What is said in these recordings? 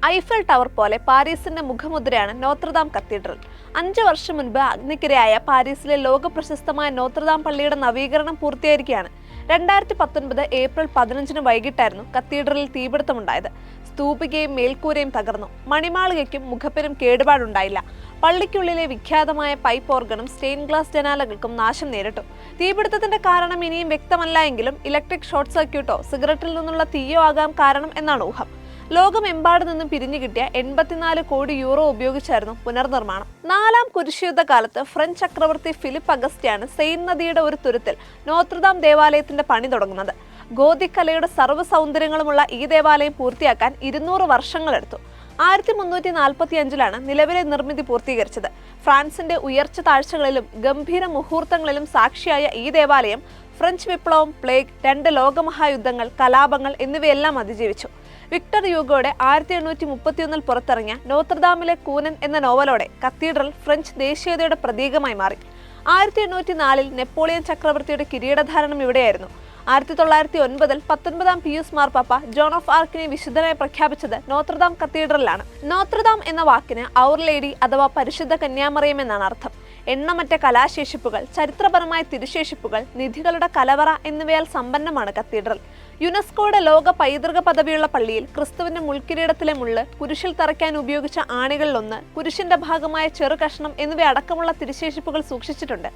Eiffel tower പോലെ പാരീസിന്റെ മുഖമുദ്രയാണ് Notre Dame cathedral. 5 വർഷം മുൻപ് അഗ്നിക്കിരയായ പാരീസിലെ ലോക പ്രശസ്തമായ നോത്രദാം പള്ളിയുടെ നവീകരണം പൂർത്തിയായിരിക്കുകയാണ്. 2019 ഏപ്രിൽ 15 വൈകിട്ടായിരുന്നു കത്തീഡ്രലിൽ തീപിടുത്തമുണ്ടായത്. സ്തൂപികയും മേൽക്കൂരയും തകർന്നു. മണിമാളികയ്ക്കും മുഖപ്പിനും കേടുപാടുണ്ടായില്ല. പള്ളിക്കുള്ളിലെ വിഖ്യാതമായ പൈപ്പ് ഓർഗനും സ്റ്റെയിൻ ഗ്ലാസ് ജനാലകൾക്കും നാശം നേരിട്ടു. തീപിടുത്തത്തിന്റെ കാരണം ഇനിയും വ്യക്തമല്ല എങ്കിലും ഇലക്ട്രിക് ഷോർട്ട് സർക്യൂട്ടോ സിഗരറ്റിൽ നിന്നുള്ള തീയോ ആകാം കാരണം എന്നാണ് ഊഹം. ലോകമെമ്പാടു നിന്നും പിരിഞ്ഞു കിട്ടിയ 84 കോടി യൂറോ ഉപയോഗിച്ചായിരുന്നു പുനർനിർമ്മാണം. 4ാം കുരിശുയുദ്ധ കാലത്ത് ഫ്രഞ്ച് ചക്രവർത്തി ഫിലിപ്പ് അഗസ്റ്റിയാണ് സെയിൻ നദിയുടെ ഒരു തുരുത്തിൽ നോത്രദാം ദേവാലയത്തിന്റെ പണി തുടങ്ങുന്നത്. ഗോതിക് കലയുടെ സർവ്വ സൗന്ദര്യങ്ങളുമുള്ള ഈ ദേവാലയം പൂർത്തിയാക്കാൻ 200 വർഷങ്ങളെടുത്തു. 1345 നിലവിലെ നിർമ്മിതി പൂർത്തീകരിച്ചത്. ഫ്രാൻസിന്റെ ഉയർച്ച താഴ്ചകളിലും ഗംഭീര മുഹൂർത്തങ്ങളിലും സാക്ഷിയായ ഈ ദേവാലയം ഫ്രഞ്ച് വിപ്ലവം, പ്ലേഗ്, 2 ലോകമഹായുദ്ധങ്ങൾ, കലാപങ്ങൾ എന്നിവയെല്ലാം അതിജീവിച്ചു. വിക്ടർ യൂഗോയുടെ 1831 പുറത്തിറങ്ങിയ നോത്രദാമിലെ കൂനൻ എന്ന നോവലോടെ കത്തീഡ്രൽ ഫ്രഞ്ച് ദേശീയതയുടെ പ്രതീകമായി മാറി. 1804 നെപ്പോളിയൻ ചക്രവർത്തിയുടെ കിരീടധാരണം ഇവിടെയായിരുന്നു. 1909 19ാം പിയൂസ് മാർപ്പാപ്പ ജോൺ ഓഫ് ആർക്കിനെ വിശുദ്ധനായി പ്രഖ്യാപിച്ചത് നോത്രദാം കത്തീഡ്രലിലാണ്. നോത്രദാം എന്ന വാക്കിന് ഔർ ലേഡി അഥവാ പരിശുദ്ധ കന്യാമറിയം എന്നാണ് അർത്ഥം. എണ്ണമറ്റ കലാശേഷിപ്പുകൾ, ചരിത്രപരമായ തിരുശേഷിപ്പുകൾ, നിധികളുടെ കലവറ എന്നിവയാൽ സമ്പന്നമാണ് കത്തീഡ്രൽ. യുനെസ്കോയുടെ ലോക പൈതൃക പദവിയുള്ള പള്ളിയിൽ ക്രിസ്തുവിന്റെ മുൾക്കിരീടത്തിലെ മുള്ള്, കുരിശിൽ തറയ്ക്കാൻ ഉപയോഗിച്ച ആണികളിലൊന്ന്, കുരിശിന്റെ ഭാഗമായ ചെറു കഷ്ണം എന്നിവയടക്കമുള്ള തിരുശേഷിപ്പുകൾ സൂക്ഷിച്ചിട്ടുണ്ട്.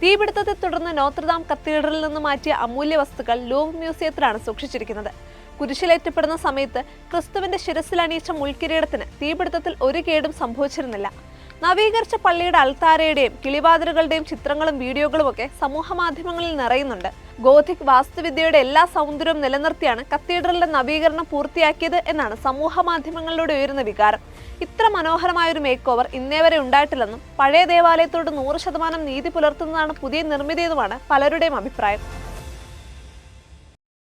തീപിടുത്തത്തെ തുടർന്ന് നോത്രദാം കത്തീഡ്രലിൽ നിന്ന് മാറ്റിയ അമൂല്യ വസ്തുക്കൾ ലൂവർ മ്യൂസിയത്തിലാണ് സൂക്ഷിച്ചിരിക്കുന്നത്. കുരിശിലേറ്റപ്പെടുന്ന സമയത്ത് ക്രിസ്തുവിന്റെ ശിരസിൽ അണിയിച്ച മുൾക്കിരീടത്തിന് തീപിടുത്തത്തിൽ ഒരു കേടും സംഭവിച്ചിരുന്നില്ല. നവീകരിച്ച പള്ളിയുടെ അൾത്താരയുടെയും കിളിവാതിലുകളുടെയും ചിത്രങ്ങളും വീഡിയോകളും ഒക്കെ സമൂഹ മാധ്യമങ്ങളിൽ നിറയുന്നുണ്ട്. ഗോഥിക് വാസ്തുവിദ്യയുടെ എല്ലാ സൗന്ദര്യവും നിലനിർത്തിയാണ് കത്തീഡ്രലിന്റെ നവീകരണം പൂർത്തിയാക്കിയത് എന്നാണ് സമൂഹ മാധ്യമങ്ങളിലൂടെ ഉയരുന്ന വികാരം. ഇത്ര മനോഹരമായൊരു മേക്ക് ഓവർ ഇന്നേവരെ ഉണ്ടായിട്ടില്ലെന്നും പഴയ ദേവാലയത്തോട് 100% നീതി പുലർത്തുന്നതാണ് പുതിയ നിർമ്മിതിയെന്നുമാണ് പലരുടെയും അഭിപ്രായം.